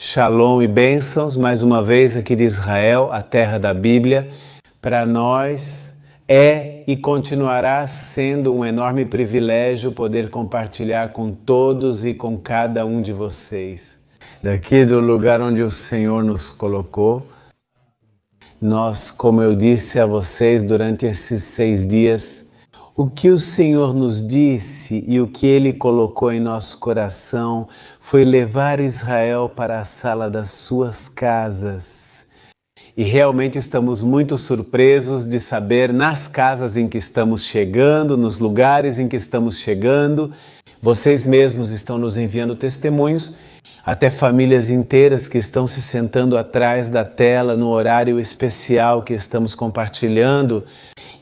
Shalom e bênçãos, mais uma vez aqui de Israel, a terra da Bíblia. Para nós é e continuará sendo um enorme privilégio poder compartilhar com todos e com cada um de vocês. Daqui do lugar onde o Senhor nos colocou, nós, como eu disse a vocês durante esses 6 dias, o que o Senhor nos disse e o que Ele colocou em nosso coração foi levar Israel para a sala das suas casas. E realmente estamos muito surpresos de saber nas casas em que estamos chegando, nos lugares em que estamos chegando. Vocês mesmos estão nos enviando testemunhos, até famílias inteiras que estão se sentando atrás da tela no horário especial que estamos compartilhando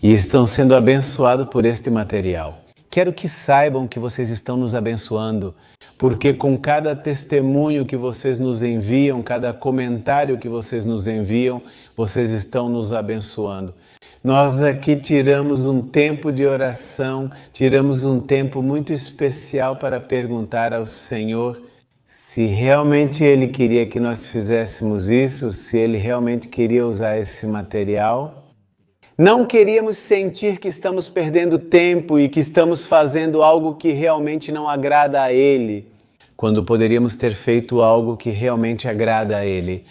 e estão sendo abençoados por este material. Quero que saibam que vocês estão nos abençoando, porque com cada testemunho que vocês nos enviam, cada comentário que vocês nos enviam, vocês estão nos abençoando. Nós aqui tiramos um tempo de oração, tiramos um tempo muito especial para perguntar ao Senhor se realmente Ele queria que nós fizéssemos isso, se Ele realmente queria usar esse material. Não queríamos sentir que estamos perdendo tempo e que estamos fazendo algo que realmente não agrada a Ele, quando poderíamos ter feito algo que realmente agrada a Ele.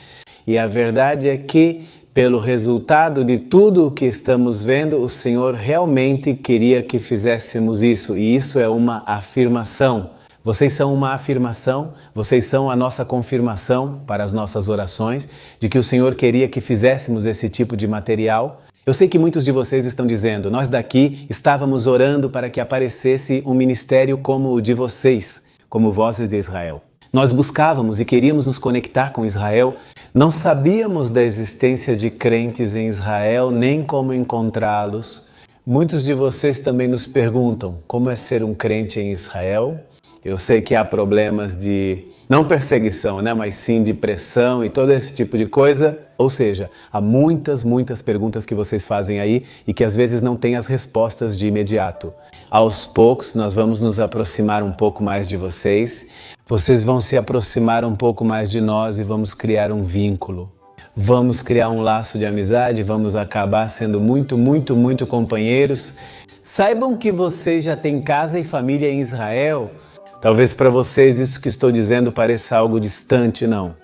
E a verdade é que, pelo resultado de tudo o que estamos vendo, o Senhor realmente queria que fizéssemos isso, e isso é uma afirmação. Vocês são uma afirmação, vocês são a nossa confirmação para as nossas orações, de que o Senhor queria que fizéssemos esse tipo de material. Eu sei que muitos de vocês estão dizendo, nós daqui estávamos orando para que aparecesse um ministério como o de vocês, como Vozes de Israel. Nós buscávamos e queríamos nos conectar com Israel, não sabíamos da existência de crentes em Israel, nem como encontrá-los. Muitos de vocês também nos perguntam, como é ser um crente em Israel? Eu sei que há problemas de, não perseguição, mas sim de pressão e todo esse tipo de coisa. Ou seja, há muitas perguntas que vocês fazem aí e que às vezes não têm as respostas de imediato. Aos poucos nós vamos nos aproximar um pouco mais de vocês. Vocês vão se aproximar um pouco mais de nós e vamos criar um vínculo. Vamos criar um laço de amizade, vamos acabar sendo muito companheiros. Saibam que vocês já têm casa e família em Israel. Talvez para vocês isso que estou dizendo pareça algo distante, não.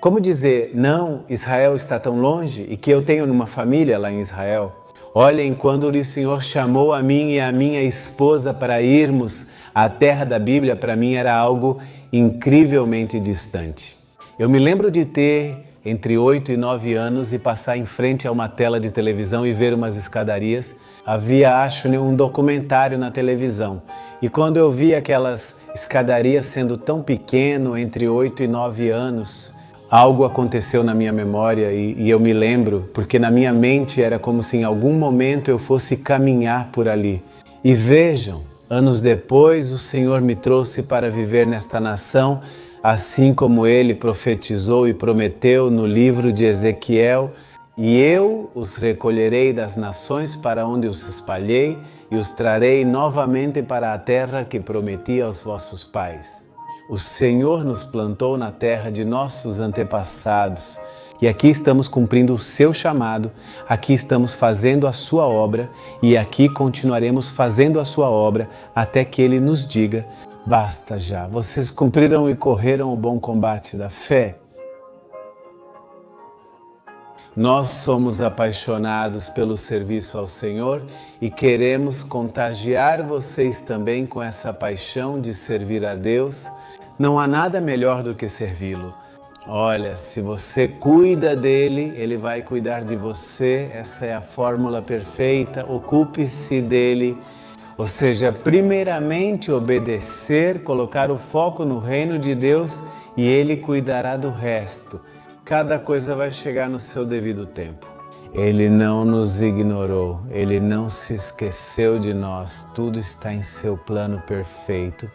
Como dizer, não, Israel está tão longe e que eu tenho uma família lá em Israel? Olhem, quando o Senhor chamou a mim e a minha esposa para irmos à terra da Bíblia, para mim era algo incrivelmente distante. Eu me lembro de ter entre 8 e 9 anos e passar em frente a uma tela de televisão e ver umas escadarias. Havia, acho, um documentário na televisão. E quando eu vi aquelas escadarias sendo tão pequeno, entre 8 e 9 anos, algo aconteceu na minha memória e eu me lembro, porque na minha mente era como se em algum momento eu fosse caminhar por ali. E vejam, anos depois o Senhor me trouxe para viver nesta nação, assim como Ele profetizou e prometeu no livro de Ezequiel, e eu os recolherei das nações para onde os espalhei e os trarei novamente para a terra que prometi aos vossos pais. O Senhor nos plantou na terra de nossos antepassados e aqui estamos cumprindo o seu chamado, aqui estamos fazendo a sua obra e aqui continuaremos fazendo a sua obra até que Ele nos diga, basta já, vocês cumpriram e correram o bom combate da fé. Nós somos apaixonados pelo serviço ao Senhor e queremos contagiar vocês também com essa paixão de servir a Deus. Não há nada melhor do que servi-lo. Olha, se você cuida dele, ele vai cuidar de você. Essa é a fórmula perfeita. Ocupe-se dele. Ou seja, primeiramente obedecer, colocar o foco no reino de Deus e ele cuidará do resto. Cada coisa vai chegar no seu devido tempo. Ele não nos ignorou, Ele não se esqueceu de nós, tudo está em seu plano perfeito.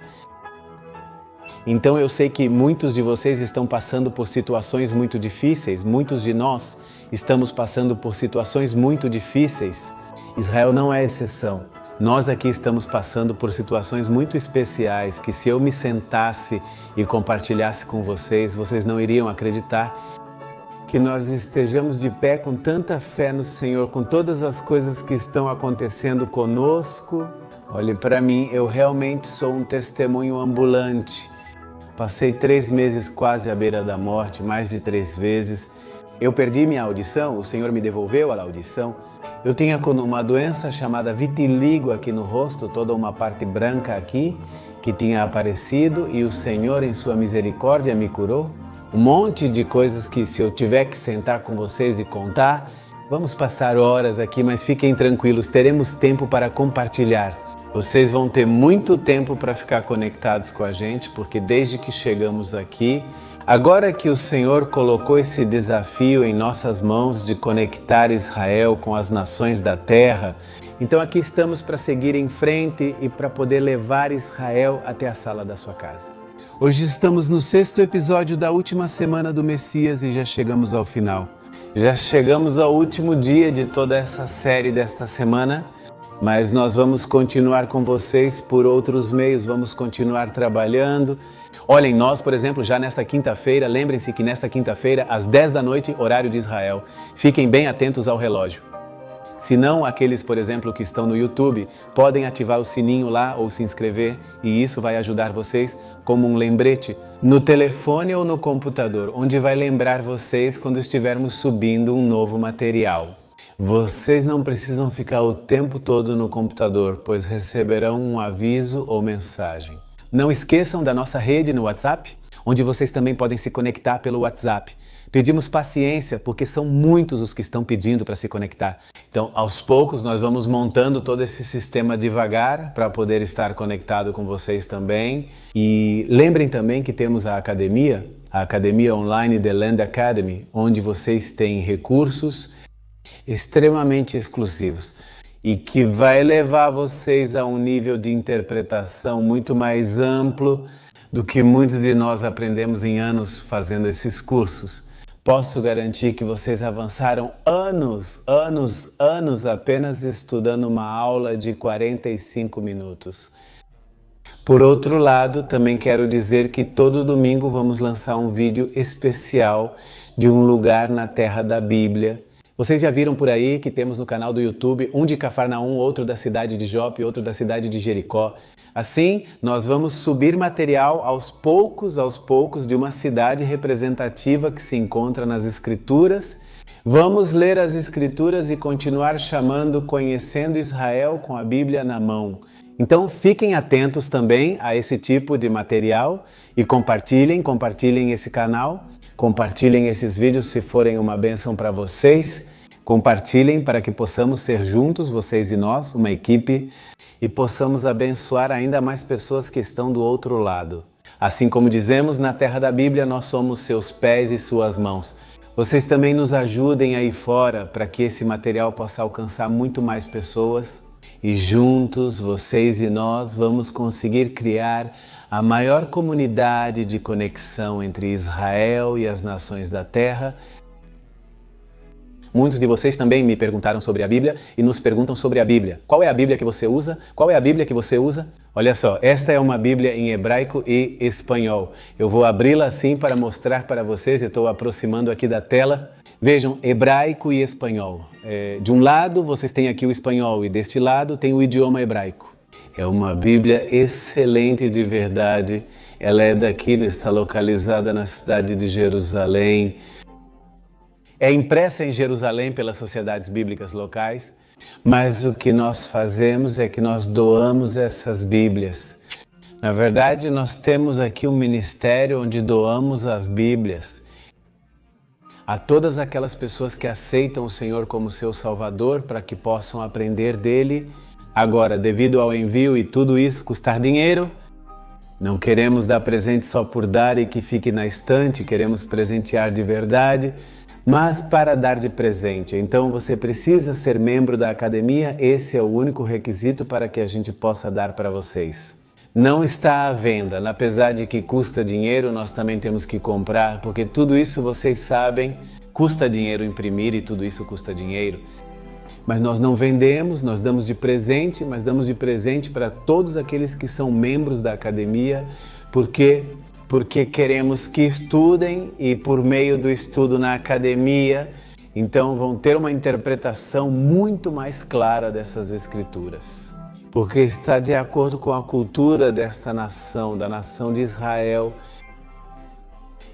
Então eu sei que muitos de vocês estão passando por situações muito difíceis, muitos de nós estamos passando por situações muito difíceis. Israel não é exceção. Nós aqui estamos passando por situações muito especiais que, se eu me sentasse e compartilhasse com vocês, vocês não iriam acreditar. Que nós estejamos de pé com tanta fé no Senhor, com todas as coisas que estão acontecendo conosco. Olhe para mim, eu realmente sou um testemunho ambulante. Passei 3 meses quase à beira da morte, mais de 3 vezes. Eu perdi minha audição, o Senhor me devolveu a audição. Eu tinha uma doença chamada vitiligo aqui no rosto, toda uma parte branca aqui, que tinha aparecido, e o Senhor, em sua misericórdia, me curou. Um monte de coisas que, se eu tiver que sentar com vocês e contar, vamos passar horas aqui, mas fiquem tranquilos, teremos tempo para compartilhar. Vocês vão ter muito tempo para ficar conectados com a gente, porque desde que chegamos aqui, agora que o Senhor colocou esse desafio em nossas mãos de conectar Israel com as nações da terra, então aqui estamos para seguir em frente e para poder levar Israel até a sala da sua casa. Hoje estamos no 6º episódio da última semana do Messias e já chegamos ao final. Já chegamos ao último dia de toda essa série desta semana, mas nós vamos continuar com vocês por outros meios, vamos continuar trabalhando. Olhem, nós, por exemplo, já nesta quinta-feira, lembrem-se que nesta quinta-feira, às 10 da noite, horário de Israel, fiquem bem atentos ao relógio. Se não, aqueles, por exemplo, que estão no YouTube, podem ativar o sininho lá ou se inscrever, e isso vai ajudar vocês como um lembrete no telefone ou no computador, onde vai lembrar vocês quando estivermos subindo um novo material. Vocês não precisam ficar o tempo todo no computador, pois receberão um aviso ou mensagem. Não esqueçam da nossa rede no WhatsApp, onde vocês também podem se conectar pelo WhatsApp. Pedimos paciência, porque são muitos os que estão pedindo para se conectar. Então, aos poucos, nós vamos montando todo esse sistema devagar para poder estar conectado com vocês também. E lembrem também que temos a academia online The Land Academy, onde vocês têm recursos extremamente exclusivos e que vai levar vocês a um nível de interpretação muito mais amplo do que muitos de nós aprendemos em anos fazendo esses cursos. Posso garantir que vocês avançaram anos apenas estudando uma aula de 45 minutos. Por outro lado, também quero dizer que todo domingo vamos lançar um vídeo especial de um lugar na terra da Bíblia. Vocês já viram por aí que temos no canal do YouTube um de Cafarnaum, outro da cidade de Jope, outro da cidade de Jericó. Assim, nós vamos subir material aos poucos de uma cidade representativa que se encontra nas Escrituras. Vamos ler as Escrituras e continuar chamando Conhecendo Israel com a Bíblia na mão. Então fiquem atentos também a esse tipo de material e compartilhem esse canal. Compartilhem esses vídeos se forem uma bênção para vocês. Compartilhem para que possamos ser juntos, vocês e nós, uma equipe, e possamos abençoar ainda mais pessoas que estão do outro lado. Assim como dizemos na terra da Bíblia, nós somos seus pés e suas mãos. Vocês também nos ajudem aí fora para que esse material possa alcançar muito mais pessoas. E juntos, vocês e nós, vamos conseguir criar a maior comunidade de conexão entre Israel e as nações da terra. Muitos de vocês também me perguntaram sobre a Bíblia e nos perguntam sobre a Bíblia. Qual é a Bíblia que você usa? Qual é a Bíblia que você usa? Olha só, esta é uma Bíblia em hebraico e espanhol. Eu vou abri-la assim para mostrar para vocês, eu estou aproximando aqui da tela. Vejam, hebraico e espanhol. De um lado vocês têm aqui o espanhol e deste lado tem o idioma hebraico. É uma Bíblia excelente de verdade. Ela é daqui, está localizada na cidade de Jerusalém. É impressa em Jerusalém pelas sociedades bíblicas locais, mas o que nós fazemos é que nós doamos essas Bíblias. Na verdade, nós temos aqui um ministério onde doamos as Bíblias a todas aquelas pessoas que aceitam o Senhor como seu Salvador para que possam aprender dele. Agora, devido ao envio e tudo isso custar dinheiro, não queremos dar presente só por dar e que fique na estante, queremos presentear de verdade, mas para dar de presente. Então você precisa ser membro da academia, esse é o único requisito para que a gente possa dar para vocês. Não está à venda, apesar de que custa dinheiro, nós também temos que comprar, porque tudo isso vocês sabem, custa dinheiro imprimir e tudo isso custa dinheiro. Mas nós não vendemos, nós damos de presente, mas damos de presente para todos aqueles que são membros da academia, porque queremos que estudem e por meio do estudo na academia, então vão ter uma interpretação muito mais clara dessas escrituras. Porque está de acordo com a cultura desta nação, da nação de Israel.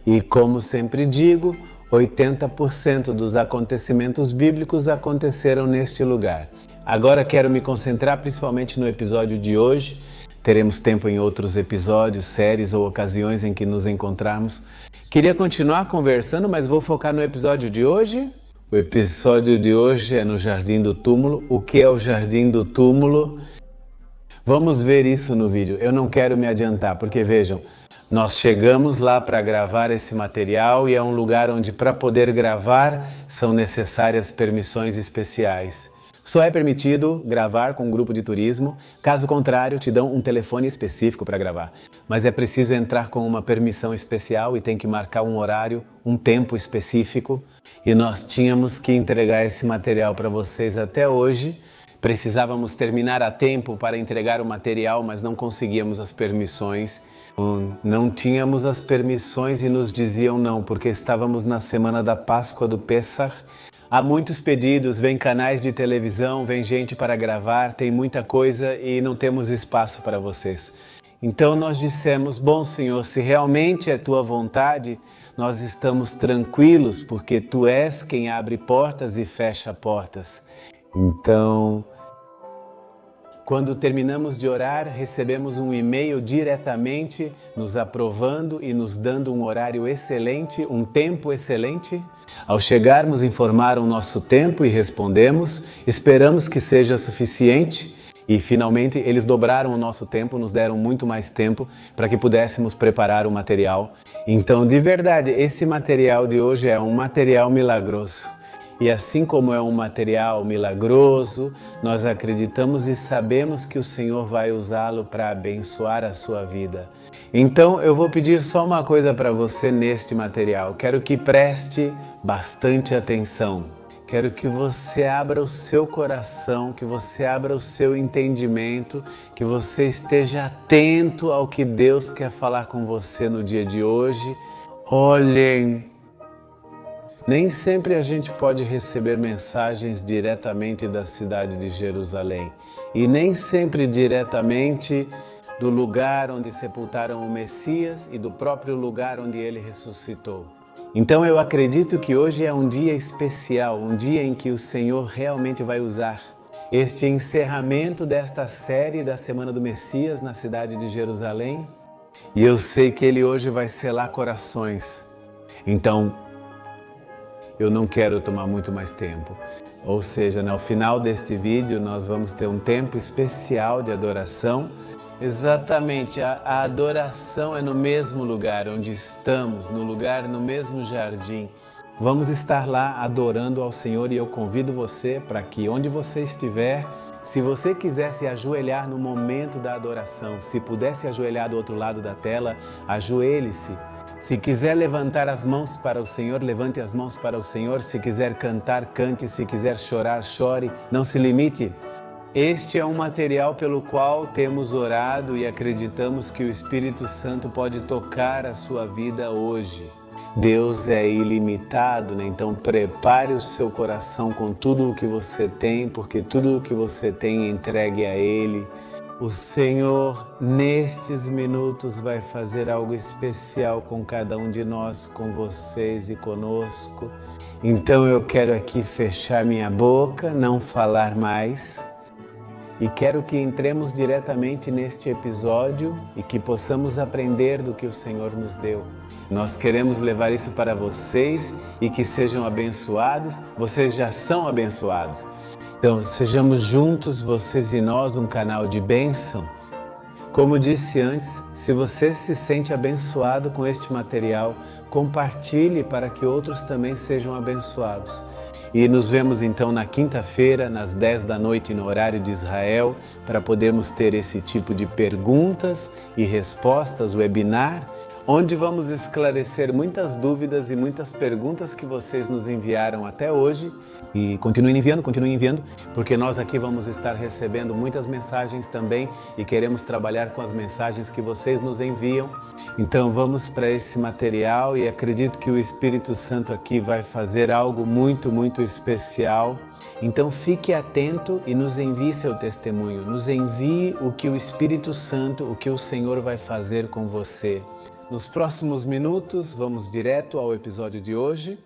E como sempre digo, 80% dos acontecimentos bíblicos aconteceram neste lugar. Agora quero me concentrar principalmente no episódio de hoje. Teremos tempo em outros episódios, séries ou ocasiões em que nos encontrarmos. Queria continuar conversando, mas vou focar no episódio de hoje. O episódio de hoje é no Jardim do Túmulo. O que é o Jardim do Túmulo? Vamos ver isso no vídeo. Eu não quero me adiantar, porque vejam, nós chegamos lá para gravar esse material e é um lugar onde, para poder gravar, são necessárias permissões especiais. Só é permitido gravar com um grupo de turismo, caso contrário, te dão um telefone específico para gravar. Mas é preciso entrar com uma permissão especial e tem que marcar um horário, um tempo específico. E nós tínhamos que entregar esse material para vocês até hoje. Precisávamos terminar a tempo para entregar o material, mas não conseguíamos as permissões. Não tínhamos as permissões e nos diziam não, porque estávamos na semana da Páscoa do Pessach. Há muitos pedidos, vem canais de televisão, vem gente para gravar, tem muita coisa e não temos espaço para vocês. Então nós dissemos, bom Senhor, se realmente é Tua vontade, nós estamos tranquilos, porque Tu és quem abre portas e fecha portas. Então, quando terminamos de orar, recebemos um e-mail diretamente nos aprovando e nos dando um horário excelente, um tempo excelente. Ao chegarmos, informaram o nosso tempo e respondemos. Esperamos que seja suficiente e finalmente eles dobraram o nosso tempo, nos deram muito mais tempo para que pudéssemos preparar o material. Então, de verdade, esse material de hoje é um material milagroso. E assim como é um material milagroso, nós acreditamos e sabemos que o Senhor vai usá-lo para abençoar a sua vida. Então eu vou pedir só uma coisa para você neste material. Quero que preste bastante atenção. Quero que você abra o seu coração, que você abra o seu entendimento, que você esteja atento ao que Deus quer falar com você no dia de hoje. Olhem, nem sempre a gente pode receber mensagens diretamente da cidade de Jerusalém e nem sempre diretamente do lugar onde sepultaram o Messias e do próprio lugar onde ele ressuscitou. Então eu acredito que hoje é um dia especial, um dia em que o Senhor realmente vai usar este encerramento desta série da Semana do Messias na cidade de Jerusalém. E eu sei que Ele hoje vai selar corações. Então, eu não quero tomar muito mais tempo. Ou seja, no final deste vídeo nós vamos ter um tempo especial de adoração. Exatamente, a adoração é no mesmo lugar onde estamos, no mesmo jardim. Vamos estar lá adorando ao Senhor e eu convido você para que onde você estiver, se você quiser se ajoelhar no momento da adoração, se puder se ajoelhar do outro lado da tela, ajoelhe-se. Se quiser levantar as mãos para o Senhor, levante as mãos para o Senhor. Se quiser cantar, cante. Se quiser chorar, chore. Não se limite. Este é um material pelo qual temos orado e acreditamos que o Espírito Santo pode tocar a sua vida hoje. Deus é ilimitado, né? Então prepare o seu coração com tudo o que você tem, porque tudo o que você tem entregue a Ele. O Senhor, nestes minutos, vai fazer algo especial com cada um de nós, com vocês e conosco. Então eu quero aqui fechar minha boca, não falar mais. E quero que entremos diretamente neste episódio e que possamos aprender do que o Senhor nos deu. Nós queremos levar isso para vocês e que sejam abençoados. Vocês já são abençoados. Então, sejamos juntos, vocês e nós, um canal de bênção. Como disse antes, se você se sente abençoado com este material, compartilhe para que outros também sejam abençoados. E nos vemos então na quinta-feira, nas 10 da noite, no horário de Israel, para podermos ter esse tipo de perguntas e respostas, webinar, onde vamos esclarecer muitas dúvidas e muitas perguntas que vocês nos enviaram até hoje. E continuem enviando, porque nós aqui vamos estar recebendo muitas mensagens também e queremos trabalhar com as mensagens que vocês nos enviam. Então vamos para esse material e acredito que o Espírito Santo aqui vai fazer algo muito, muito especial. Então fique atento e nos envie seu testemunho, nos envie o que o Espírito Santo, o que o Senhor vai fazer com você. Nos próximos minutos, vamos direto ao episódio de hoje.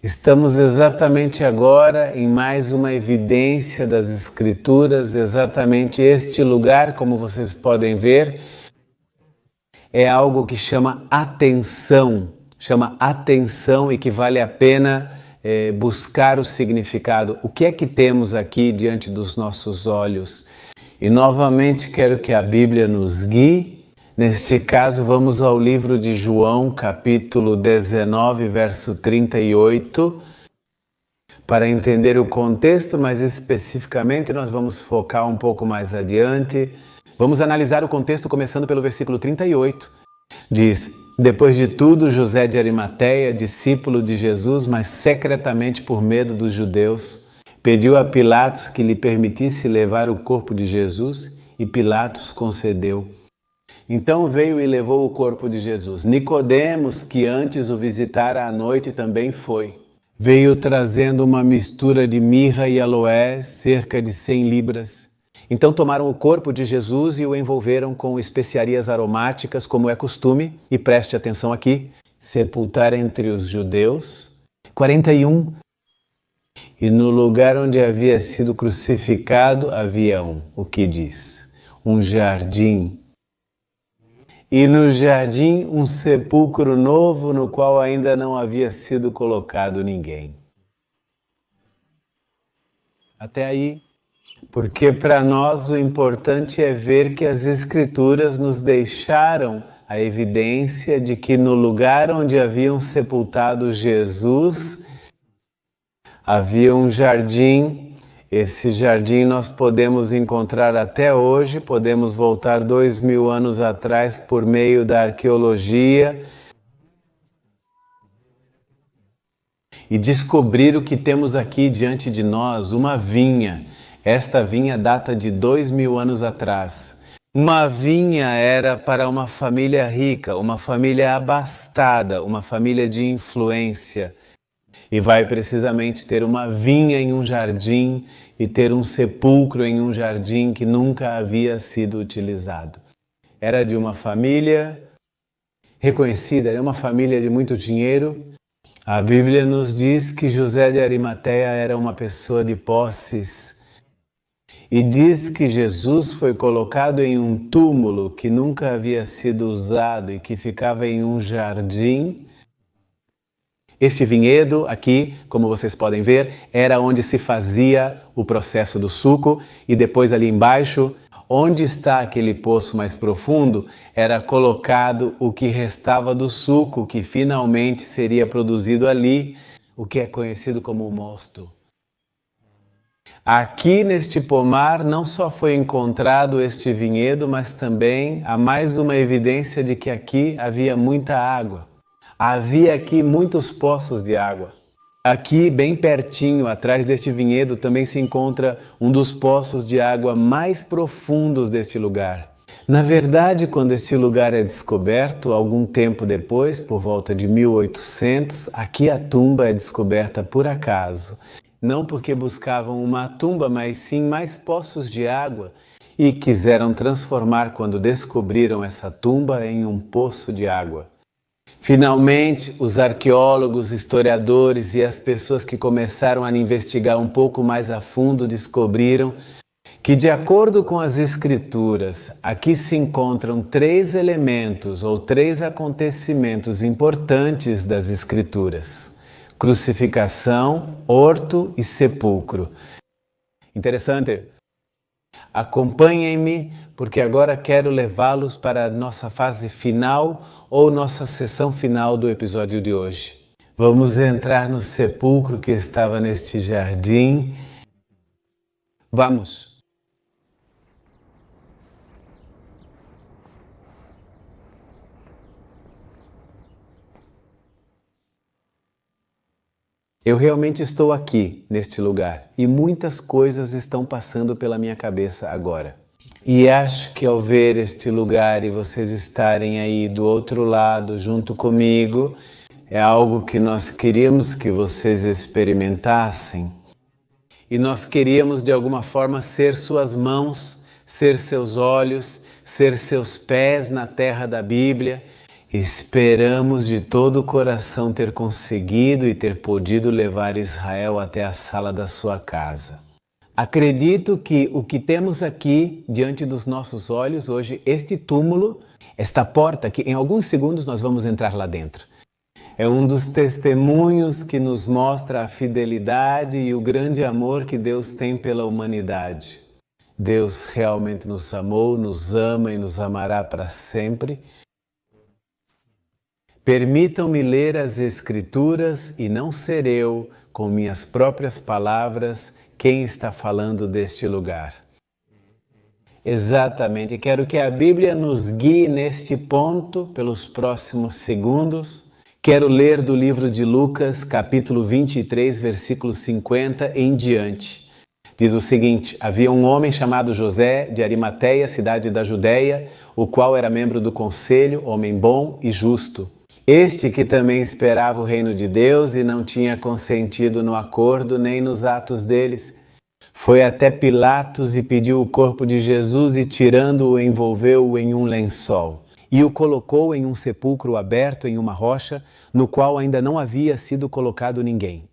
Estamos exatamente agora em mais uma evidência das Escrituras, exatamente este lugar, como vocês podem ver, é algo que chama atenção e que vale a pena buscar o significado. O que é que temos aqui diante dos nossos olhos? E novamente quero que a Bíblia nos guie. Neste caso, vamos ao livro de João, capítulo 19, verso 38, para entender o contexto, mas especificamente nós vamos focar um pouco mais adiante. Vamos analisar o contexto começando pelo versículo 38. Diz: depois de tudo, José de Arimateia, discípulo de Jesus, mas secretamente por medo dos judeus, pediu a Pilatos que lhe permitisse levar o corpo de Jesus, e Pilatos concedeu. Então veio e levou o corpo de Jesus. Nicodemos, que antes o visitara à noite, também foi. Veio trazendo uma mistura de mirra e aloés, cerca de 100 libras. Então tomaram o corpo de Jesus e o envolveram com especiarias aromáticas, como é costume, e preste atenção aqui, sepultar entre os judeus. 41. E no lugar onde havia sido crucificado havia o que diz? Um jardim. E no jardim um sepulcro novo no qual ainda não havia sido colocado ninguém. Até aí, porque para nós o importante é ver que as Escrituras nos deixaram a evidência de que no lugar onde haviam sepultado Jesus, havia um jardim. Esse jardim nós podemos encontrar até hoje, podemos voltar 2000 anos atrás por meio da arqueologia e descobrir o que temos aqui diante de nós, uma vinha. Esta vinha data de 2000 anos atrás. Uma vinha era para uma família rica, uma família abastada, uma família de influência. E vai precisamente ter uma vinha em um jardim e ter um sepulcro em um jardim que nunca havia sido utilizado. Era de uma família reconhecida, era uma família de muito dinheiro. A Bíblia nos diz que José de Arimateia era uma pessoa de posses. E diz que Jesus foi colocado em um túmulo que nunca havia sido usado e que ficava em um jardim. Este vinhedo aqui, como vocês podem ver, era onde se fazia o processo do suco, e depois ali embaixo, onde está aquele poço mais profundo, era colocado o que restava do suco que finalmente seria produzido ali, o que é conhecido como o mosto. Aqui neste pomar não só foi encontrado este vinhedo, mas também há mais uma evidência de que aqui havia muita água. Havia aqui muitos poços de água. Aqui, bem pertinho, atrás deste vinhedo, também se encontra um dos poços de água mais profundos deste lugar. Na verdade, quando este lugar é descoberto, algum tempo depois, por volta de 1800, aqui a tumba é descoberta por acaso. Não porque buscavam uma tumba, mas sim mais poços de água, e quiseram transformar, quando descobriram essa tumba, em um poço de água. Finalmente, os arqueólogos, historiadores e as pessoas que começaram a investigar um pouco mais a fundo descobriram que, de acordo com as Escrituras, aqui se encontram 3 elementos ou 3 acontecimentos importantes das Escrituras: crucificação, horto e sepulcro. Interessante? Acompanhem-me, porque agora quero levá-los para a nossa fase final ou nossa sessão final do episódio de hoje. Vamos entrar no sepulcro que estava neste jardim. Vamos! Eu realmente estou aqui, neste lugar, e muitas coisas estão passando pela minha cabeça agora. E acho que ao ver este lugar e vocês estarem aí do outro lado junto comigo, é algo que nós queríamos que vocês experimentassem. E nós queríamos de alguma forma ser suas mãos, ser seus olhos, ser seus pés na terra da Bíblia. Esperamos de todo o coração ter conseguido e ter podido levar Israel até a sala da sua casa. Acredito que o que temos aqui diante dos nossos olhos hoje, este túmulo, esta porta, que em alguns segundos nós vamos entrar lá dentro, é um dos testemunhos que nos mostra a fidelidade e o grande amor que Deus tem pela humanidade. Deus realmente nos amou, nos ama e nos amará para sempre. Permitam-me ler as Escrituras e não ser eu, com minhas próprias palavras, quem está falando deste lugar. Exatamente, quero que a Bíblia nos guie neste ponto pelos próximos segundos. Quero ler do livro de Lucas, capítulo 23, versículo 50 em diante. Diz o seguinte: havia um homem chamado José de Arimateia, cidade da Judéia, o qual era membro do conselho, homem bom e justo. Este que também esperava o reino de Deus e não tinha consentido no acordo nem nos atos deles. Foi até Pilatos e pediu o corpo de Jesus e, tirando-o, envolveu-o em um lençol e o colocou em um sepulcro aberto em uma rocha, no qual ainda não havia sido colocado ninguém.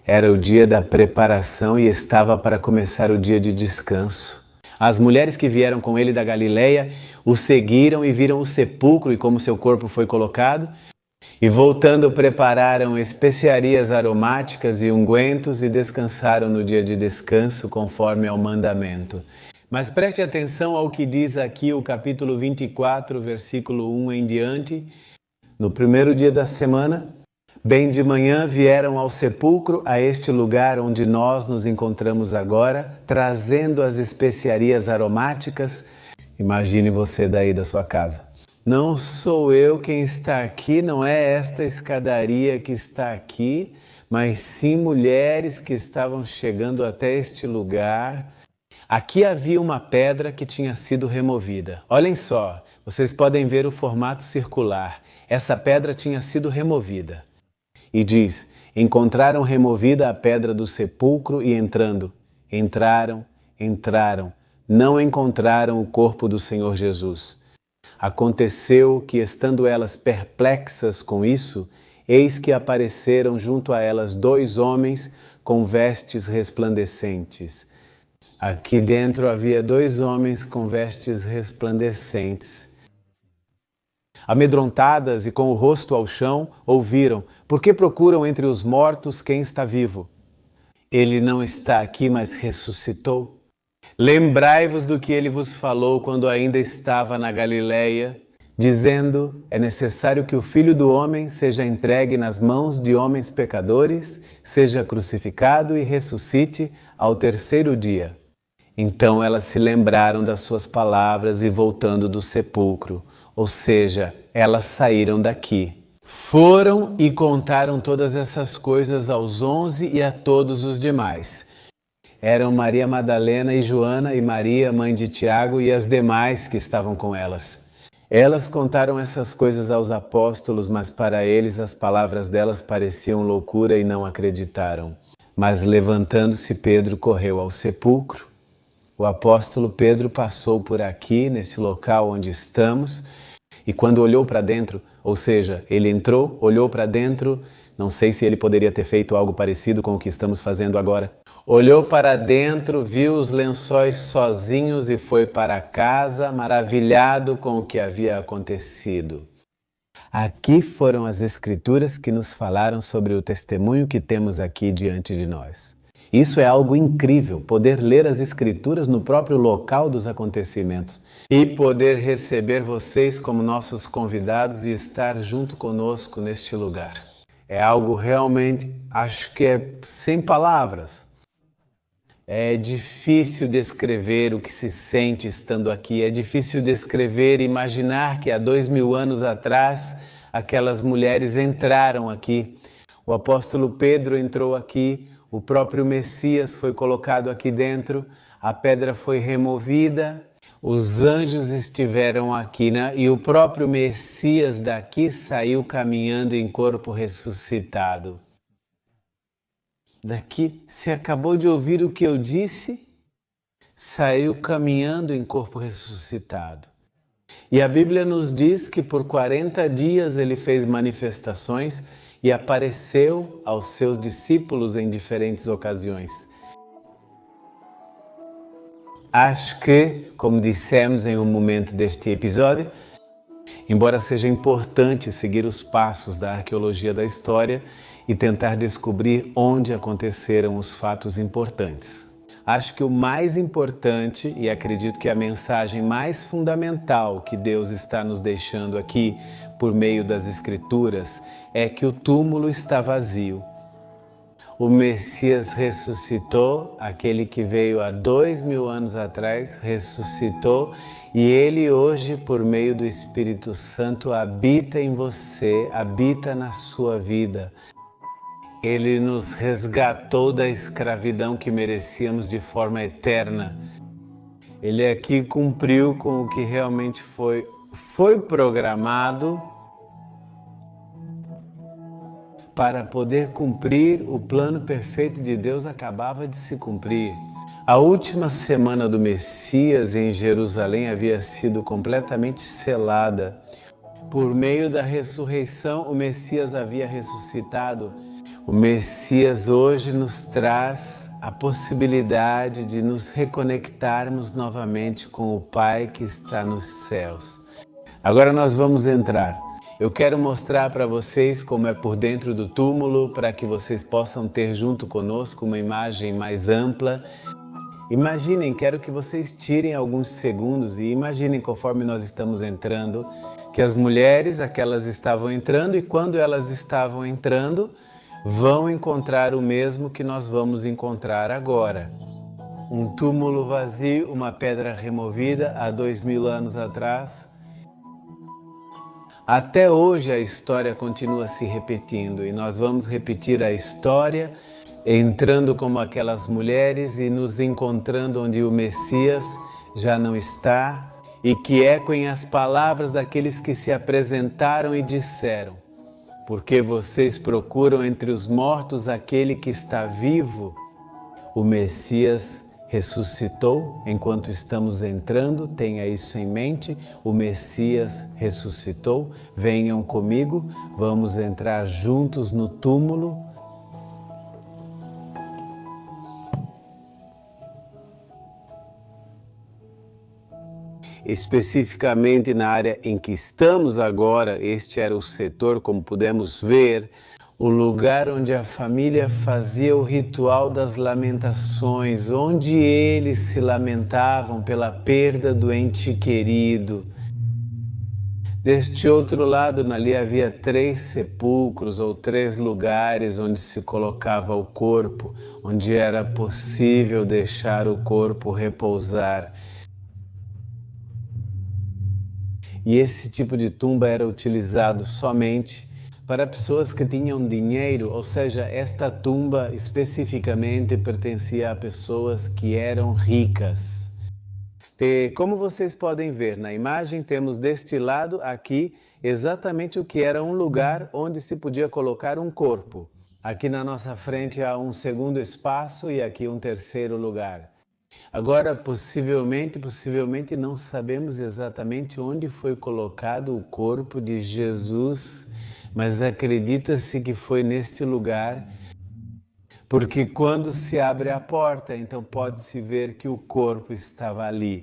Era o dia da preparação e estava para começar o dia de descanso. As mulheres que vieram com ele da Galileia o seguiram e viram o sepulcro e como seu corpo foi colocado. E voltando prepararam especiarias aromáticas e ungüentos e descansaram no dia de descanso conforme ao mandamento. Mas preste atenção ao que diz aqui o capítulo 24, versículo 1 em diante. No primeiro dia da semana, bem de manhã vieram ao sepulcro, a este lugar onde nós nos encontramos agora, trazendo as especiarias aromáticas. Imagine você daí da sua casa. Não sou eu quem está aqui, não é esta escadaria que está aqui, mas sim mulheres que estavam chegando até este lugar. Aqui havia uma pedra que tinha sido removida. Olhem só, vocês podem ver o formato circular. Essa pedra tinha sido removida. E diz: encontraram removida a pedra do sepulcro e entraram, não encontraram o corpo do Senhor Jesus. Aconteceu que, estando elas perplexas com isso, eis que apareceram junto a elas 2 homens com vestes resplandecentes. Aqui dentro havia 2 homens com vestes resplandecentes. Amedrontadas e com o rosto ao chão, ouviram: por que procuram entre os mortos quem está vivo? Ele não está aqui, mas ressuscitou. Lembrai-vos do que ele vos falou quando ainda estava na Galileia, dizendo: é necessário que o Filho do Homem seja entregue nas mãos de homens pecadores, seja crucificado e ressuscite ao 3º dia. Então elas se lembraram das suas palavras e, voltando do sepulcro, ou seja, elas saíram daqui. Foram e contaram todas essas coisas aos 11 e a todos os demais. Eram Maria Madalena e Joana e Maria, mãe de Tiago, e as demais que estavam com elas. Elas contaram essas coisas aos apóstolos, mas para eles as palavras delas pareciam loucura e não acreditaram. Mas levantando-se, Pedro correu ao sepulcro. O apóstolo Pedro passou por aqui, nesse local onde estamos, e quando olhou para dentro, ou seja, ele entrou, olhou para dentro, não sei se ele poderia ter feito algo parecido com o que estamos fazendo agora. Olhou para dentro, viu os lençóis sozinhos e foi para casa, maravilhado com o que havia acontecido. Aqui foram as Escrituras que nos falaram sobre o testemunho que temos aqui diante de nós. Isso é algo incrível, poder ler as Escrituras no próprio local dos acontecimentos e poder receber vocês como nossos convidados e estar junto conosco neste lugar. É algo realmente, acho que é sem palavras. É difícil descrever o que se sente estando aqui, é difícil descrever e imaginar que há 2000 anos atrás aquelas mulheres entraram aqui. O apóstolo Pedro entrou aqui, o próprio Messias foi colocado aqui dentro, a pedra foi removida, os anjos estiveram aqui, né? E o próprio Messias daqui saiu caminhando em corpo ressuscitado. Daqui, você acabou de ouvir o que eu disse? Saiu caminhando em corpo ressuscitado. E a Bíblia nos diz que por 40 dias ele fez manifestações e apareceu aos seus discípulos em diferentes ocasiões. Acho que, como dissemos em um momento deste episódio, embora seja importante seguir os passos da arqueologia da história e tentar descobrir onde aconteceram os fatos importantes. Acho que o mais importante, e acredito que a mensagem mais fundamental que Deus está nos deixando aqui por meio das Escrituras, é que o túmulo está vazio. O Messias ressuscitou, aquele que veio há 2000 anos atrás, ressuscitou, e ele hoje, por meio do Espírito Santo, habita em você, habita na sua vida. Ele nos resgatou da escravidão que merecíamos de forma eterna. Ele aqui cumpriu com o que realmente foi programado para poder cumprir o plano perfeito de Deus. Acabava de se cumprir. A última semana do Messias em Jerusalém havia sido completamente selada. Por meio da ressurreição, o Messias havia ressuscitado. O Messias hoje nos traz a possibilidade de nos reconectarmos novamente com o Pai que está nos céus. Agora nós vamos entrar. Eu quero mostrar para vocês como é por dentro do túmulo, para que vocês possam ter junto conosco uma imagem mais ampla. Imaginem, quero que vocês tirem alguns segundos e imaginem conforme nós estamos entrando, que as mulheres, aquelas estavam entrando, e quando elas estavam entrando, vão encontrar o mesmo que nós vamos encontrar agora. Um túmulo vazio, uma pedra removida há 2000 anos atrás. Até hoje a história continua se repetindo e nós vamos repetir a história entrando como aquelas mulheres e nos encontrando onde o Messias já não está e que ecoem as palavras daqueles que se apresentaram e disseram: porque vocês procuram entre os mortos aquele que está vivo? O Messias ressuscitou. Enquanto estamos entrando, tenha isso em mente. O Messias ressuscitou. Venham comigo, vamos entrar juntos no túmulo. Especificamente na área em que estamos agora, este era o setor, como pudemos ver, o lugar onde a família fazia o ritual das lamentações, onde eles se lamentavam pela perda do ente querido. Deste outro lado, ali havia 3 sepulcros ou 3 lugares onde se colocava o corpo, onde era possível deixar o corpo repousar. E esse tipo de tumba era utilizado somente para pessoas que tinham dinheiro, ou seja, esta tumba especificamente pertencia a pessoas que eram ricas. E como vocês podem ver na imagem, temos deste lado aqui exatamente o que era um lugar onde se podia colocar um corpo. Aqui na nossa frente há um segundo espaço e aqui um terceiro lugar. Agora, possivelmente não sabemos exatamente onde foi colocado o corpo de Jesus, mas acredita-se que foi neste lugar, porque quando se abre a porta, então pode-se ver que o corpo estava ali.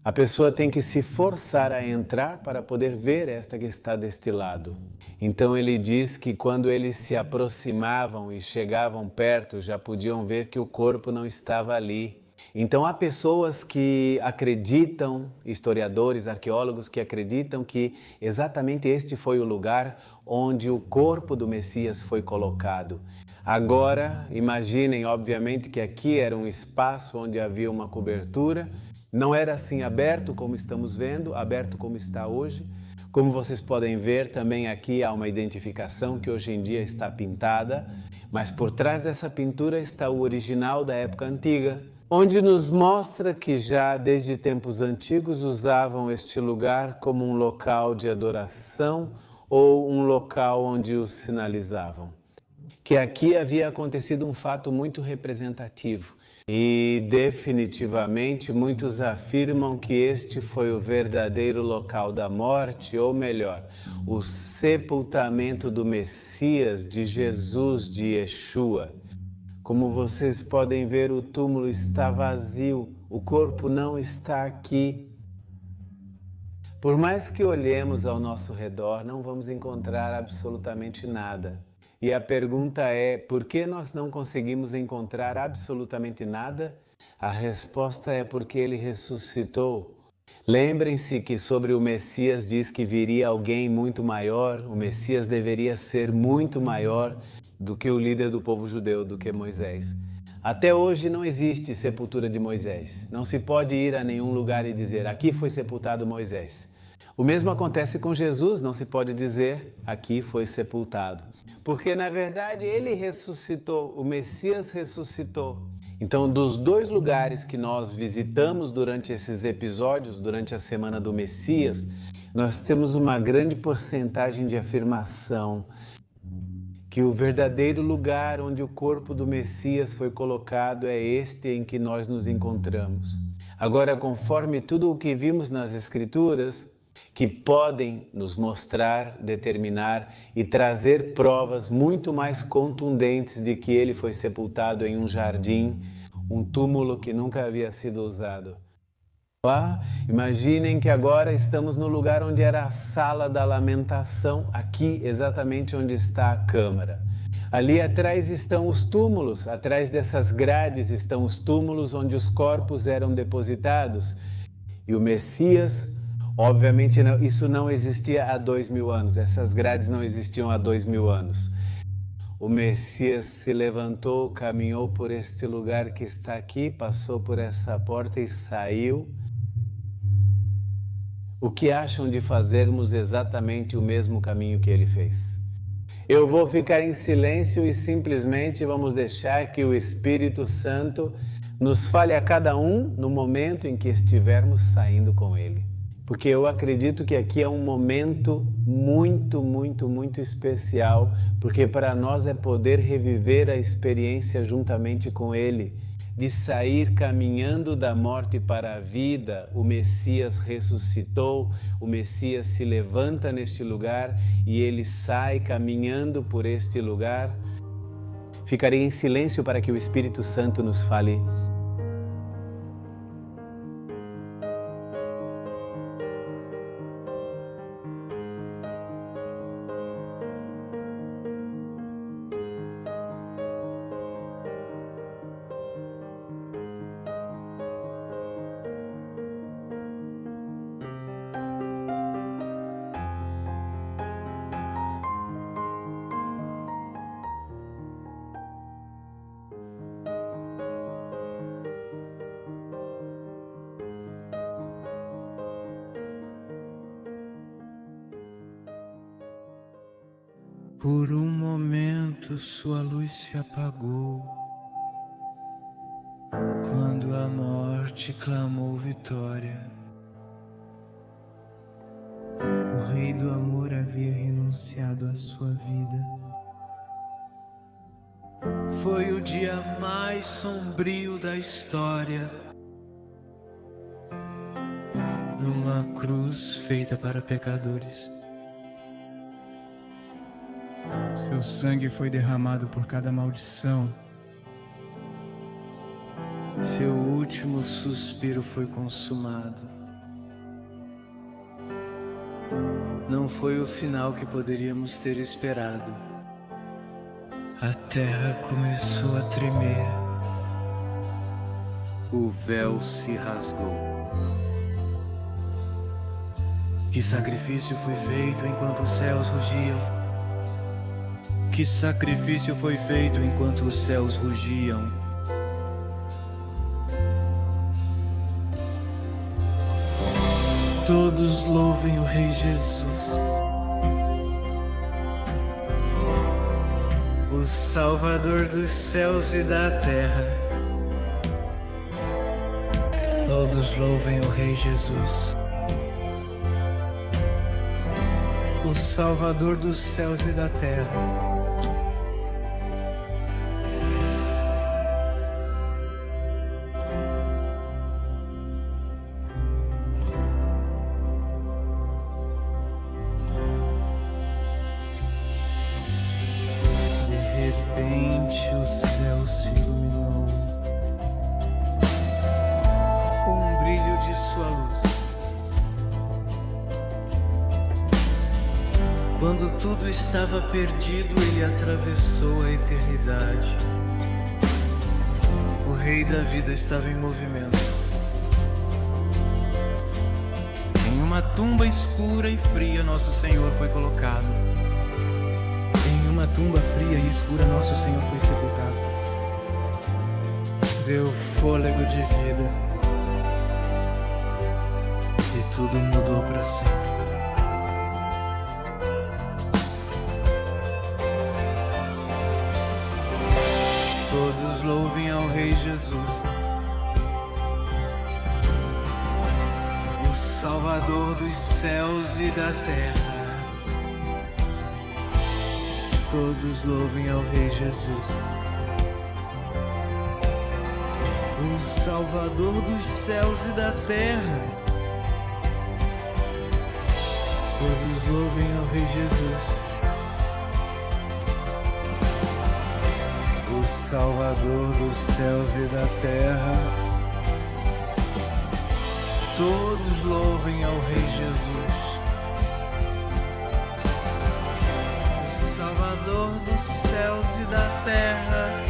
A pessoa tem que se forçar a entrar para poder ver esta que está deste lado. Então ele diz que quando eles se aproximavam e chegavam perto, já podiam ver que o corpo não estava ali. Então há pessoas que acreditam, historiadores, arqueólogos, que acreditam que exatamente este foi o lugar onde o corpo do Messias foi colocado. Agora, imaginem, obviamente, que aqui era um espaço onde havia uma cobertura, não era assim aberto como estamos vendo, aberto como está hoje. Como vocês podem ver, também aqui há uma identificação que hoje em dia está pintada, mas por trás dessa pintura está o original da época antiga, onde nos mostra que já desde tempos antigos usavam este lugar como um local de adoração ou um local onde os sinalizavam. Que aqui havia acontecido um fato muito representativo e definitivamente muitos afirmam que este foi o verdadeiro local da morte, ou melhor, o sepultamento do Messias, de Jesus, de Yeshua. Como vocês podem ver, o túmulo está vazio, o corpo não está aqui. Por mais que olhemos ao nosso redor, não vamos encontrar absolutamente nada. E a pergunta é, por que nós não conseguimos encontrar absolutamente nada? A resposta é porque ele ressuscitou. Lembrem-se que sobre o Messias diz que viria alguém muito maior, o Messias deveria ser muito maior do que o líder do povo judeu, do que Moisés. Até hoje não existe sepultura de Moisés. Não se pode ir a nenhum lugar e dizer, aqui foi sepultado Moisés. O mesmo acontece com Jesus, não se pode dizer, aqui foi sepultado. Porque na verdade ele ressuscitou, o Messias ressuscitou. Então, dos 2 lugares que nós visitamos durante esses episódios, durante a Semana do Messias, nós temos uma grande porcentagem de afirmação que o verdadeiro lugar onde o corpo do Messias foi colocado é este em que nós nos encontramos. Agora, conforme tudo o que vimos nas Escrituras, que podem nos mostrar, determinar e trazer provas muito mais contundentes de que ele foi sepultado em um jardim, um túmulo que nunca havia sido usado. Imaginem que agora estamos no lugar onde era a sala da lamentação, aqui exatamente onde está a câmara. Ali atrás estão os túmulos, atrás dessas grades estão os túmulos onde os corpos eram depositados. E o Messias, obviamente, isso não existia há 2000 anos, essas grades não existiam há 2000 anos. O Messias se levantou, caminhou por este lugar que está aqui, passou por essa porta e saiu. O que acham de fazermos exatamente o mesmo caminho que ele fez? Eu vou ficar em silêncio e simplesmente vamos deixar que o Espírito Santo nos fale a cada um no momento em que estivermos saindo com ele. Porque eu acredito que aqui é um momento muito especial, porque para nós é poder reviver a experiência juntamente com ele, de sair caminhando da morte para a vida. O Messias ressuscitou, o Messias se levanta neste lugar e ele sai caminhando por este lugar. Ficarei em silêncio para que o Espírito Santo nos fale. Por um momento sua luz se apagou, quando a morte clamou vitória. O Rei do Amor havia renunciado à sua vida. Foi o dia mais sombrio da história, numa cruz feita para pecadores. Seu sangue foi derramado por cada maldição. Seu último suspiro foi consumado. Não foi o final que poderíamos ter esperado. A terra começou a tremer. O véu se rasgou. Que sacrifício foi feito enquanto os céus rugiam? Que sacrifício foi feito enquanto os céus rugiam? Todos louvem o Rei Jesus, o Salvador dos céus e da terra. Todos louvem o Rei Jesus, o Salvador dos céus e da terra. O céu se iluminou com o brilho de sua luz. Quando tudo estava perdido, ele atravessou a eternidade. O Rei da vida estava em movimento. Em uma tumba escura e fria, nosso Senhor foi colocado. Em uma tumba fria e escura, nosso Senhor foi sepultado. Deu fôlego de vida e tudo mudou para sempre. Todos louvem ao Rei Jesus, o Salvador dos céus e da terra. Todos louvem ao Rei Jesus, o Salvador dos céus e da terra. Todos louvem ao Rei Jesus, o Salvador dos céus e da terra. Todos louvem ao Rei Jesus, Salvador dos céus e da terra.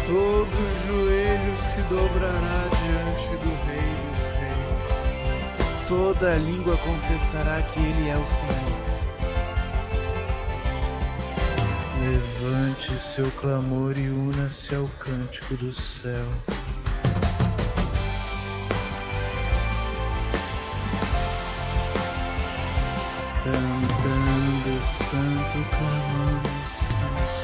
Todo joelho se dobrará diante do Rei dos Reis. toda língua confessará que Ele é o Senhor. Levante seu clamor e una-se ao cântico do céu. Cantando santo, clamando santo.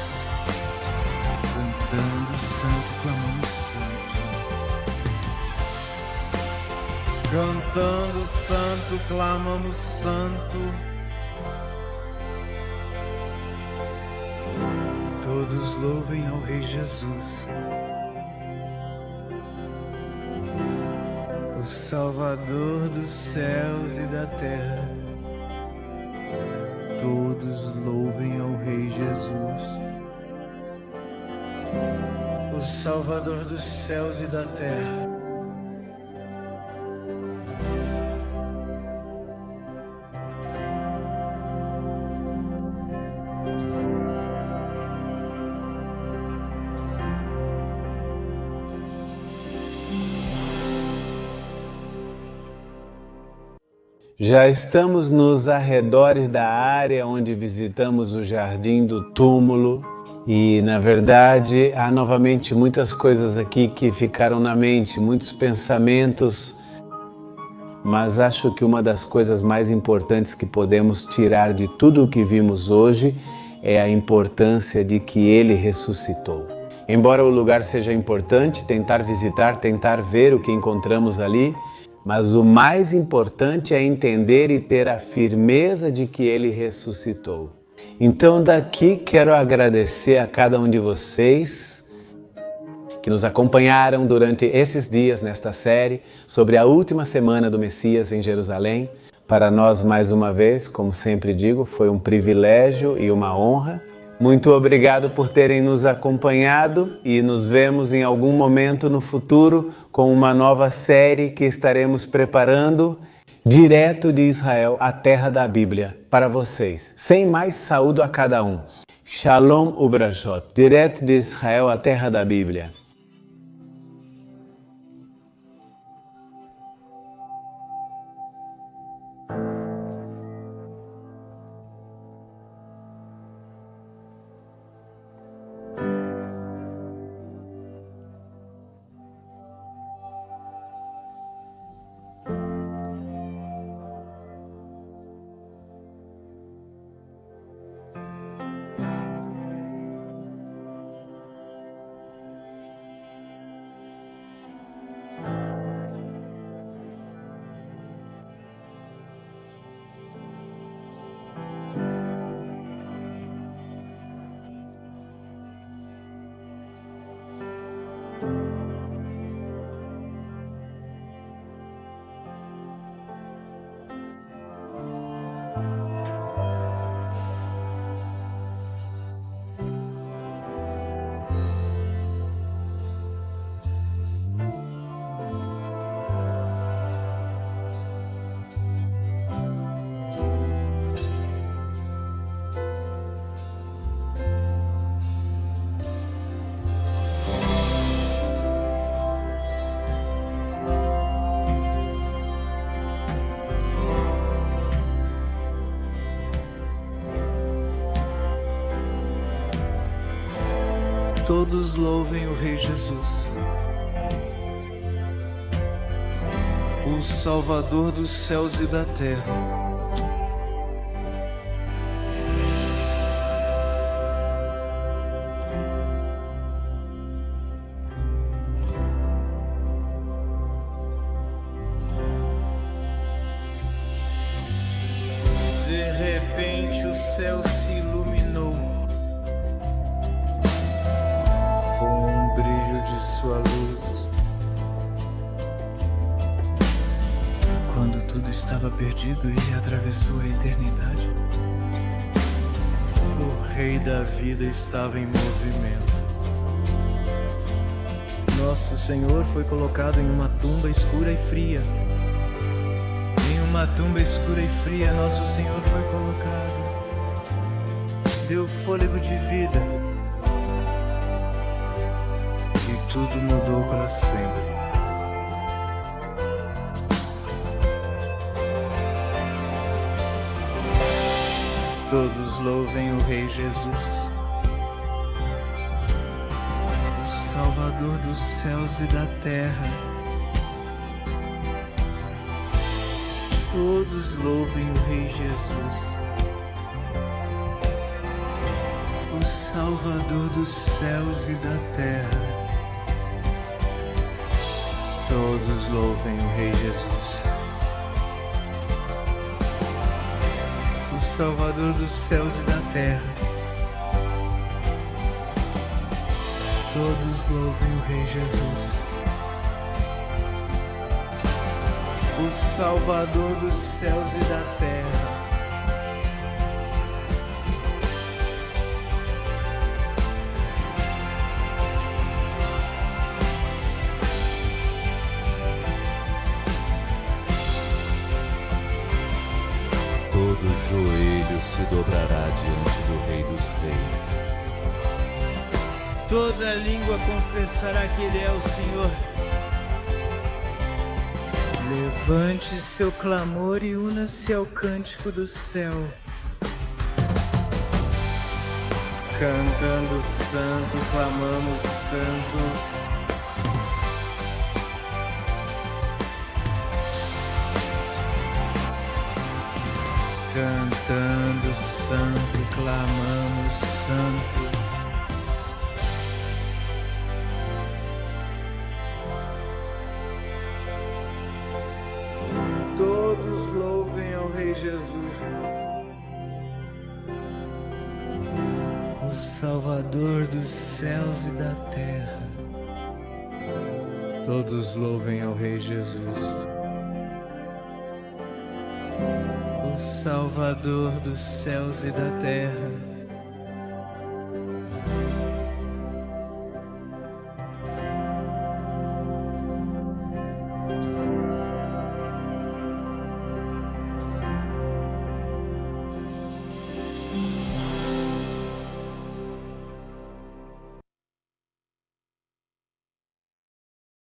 Cantando santo, clamando santo. Cantando santo, clamamos santo. Todos louvem ao Rei Jesus, o Salvador dos céus e da terra. Todos louvem ao Rei Jesus, o Salvador dos céus e da terra. Já estamos nos arredores da área onde visitamos o Jardim do Túmulo e, na verdade, há novamente muitas coisas aqui que ficaram na mente, muitos pensamentos, mas acho que uma das coisas mais importantes que podemos tirar de tudo o que vimos hoje é a importância de que Ele ressuscitou. Embora o lugar seja importante, tentar visitar, tentar ver o que encontramos ali, mas o mais importante é entender e ter a firmeza de que Ele ressuscitou. Então daqui quero agradecer a cada um de vocês que nos acompanharam durante esses dias nesta série sobre a última semana do Messias em Jerusalém. Para nós, mais uma vez, como sempre digo, foi um privilégio e uma honra. Muito obrigado por terem nos acompanhado e nos vemos em algum momento no futuro com uma nova série que estaremos preparando direto de Israel, a terra da Bíblia, para vocês. Sem mais, saúdo a cada um. Shalom Ubrashot, direto de Israel, a terra da Bíblia. Todos louvem o Rei Jesus, o Salvador dos céus e da terra. De repente o céu se iluminou com o brilho de sua luz. Quando tudo estava perdido, ele atravessou a eternidade. O Rei da vida estava em movimento. Nosso Senhor foi colocado em uma tumba escura e fria. Em uma tumba escura e fria, nosso Senhor foi colocado. Deu fôlego de vida. E tudo mudou para sempre. Todos louvem o Rei Jesus, o Salvador dos céus e da terra. Todos louvem o Rei Jesus, o Salvador dos céus e da terra. Todos louvem o Rei Jesus, o Salvador dos céus e da terra. Todos louvem o Rei Jesus, o Salvador dos céus e da terra. Todo joelho se dobrará diante do Rei dos Reis. Toda língua confessará que Ele é o Senhor. Levante seu clamor e una-se ao cântico do céu, cantando santo, clamamos santo. Cantando santo, clamamos santo. Todos louvem ao Rei Jesus, o Salvador dos céus e da terra. Todos louvem ao Rei Jesus, o Salvador dos céus e da terra.